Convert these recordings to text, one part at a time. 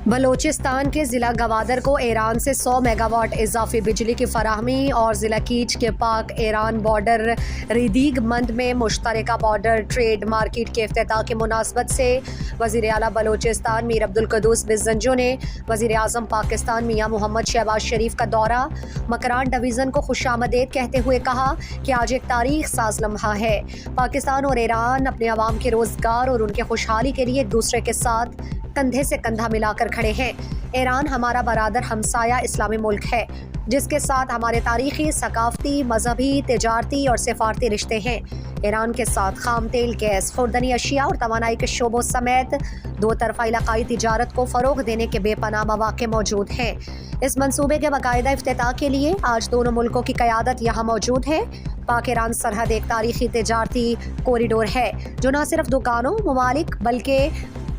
بلوچستان کے ضلع گوادر کو ایران سے 100 میگا واٹ اضافی بجلی کی فراہمی اور ضلع کیچ کے پاک ایران بارڈر ریدیگ مند میں مشترکہ بارڈر ٹریڈ مارکیٹ کے افتتاح کی مناسبت سے وزیر اعلیٰ بلوچستان میر عبدالقدوس بزنجو نے وزیر اعظم پاکستان میاں محمد شہباز شریف کا دورہ مکران ڈویژن کو خوش آمدید کہتے ہوئے کہا کہ آج ایک تاریخ ساز لمحہ ہے۔ پاکستان اور ایران اپنے عوام کے روزگار اور ان کے خوشحالی کے لیے ایک دوسرے کے ساتھ کندھے سے کندھا ملا کر کھڑے ہیں۔ ایران ہمارا برادر ہمسایہ اسلامی ملک ہے جس کے ساتھ ہمارے تاریخی، ثقافتی، مذہبی، تجارتی اور سفارتی رشتے ہیں۔ ایران کے ساتھ خام تیل، گیس، خوردنی اشیاء اور توانائی کے شعبوں سمیت دو طرفہ علاقائی تجارت کو فروغ دینے کے بے پناہ مواقع موجود ہیں۔ اس منصوبے کے باقاعدہ افتتاح کے لیے آج دونوں ملکوں کی قیادت یہاں موجود ہے۔ پاک ایران سرحد ایک تاریخی تجارتی کوریڈور ہے جو نہ صرف دکانوں، ممالک بلکہ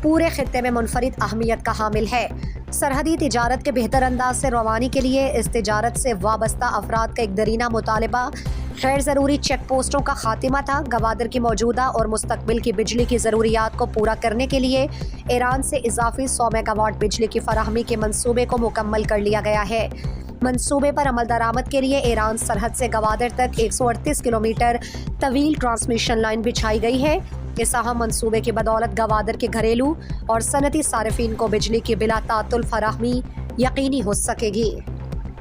پورے خطے میں منفرد اہمیت کا حامل ہے۔ سرحدی تجارت کے بہتر انداز سے روانی کے لیے اس تجارت سے وابستہ افراد کا ایک درینہ مطالبہ غیر ضروری چیک پوسٹوں کا خاتمہ تھا۔ گوادر کی موجودہ اور مستقبل کی بجلی کی ضروریات کو پورا کرنے کے لیے ایران سے اضافی 100 میگا واٹ بجلی کی فراہمی کے منصوبے کو مکمل کر لیا گیا ہے۔ منصوبے پر عمل درآمد کے لیے ایران سرحد سے گوادر تک 138 کلومیٹر طویل ٹرانسمیشن لائن بچھائی گئی ہے۔ اس اہم منصوبے کی بدولت گوادر کے گھریلو اور صنعتی صارفین کو بجلی کی بلا تعطل فراہمی یقینی ہو سکے گی۔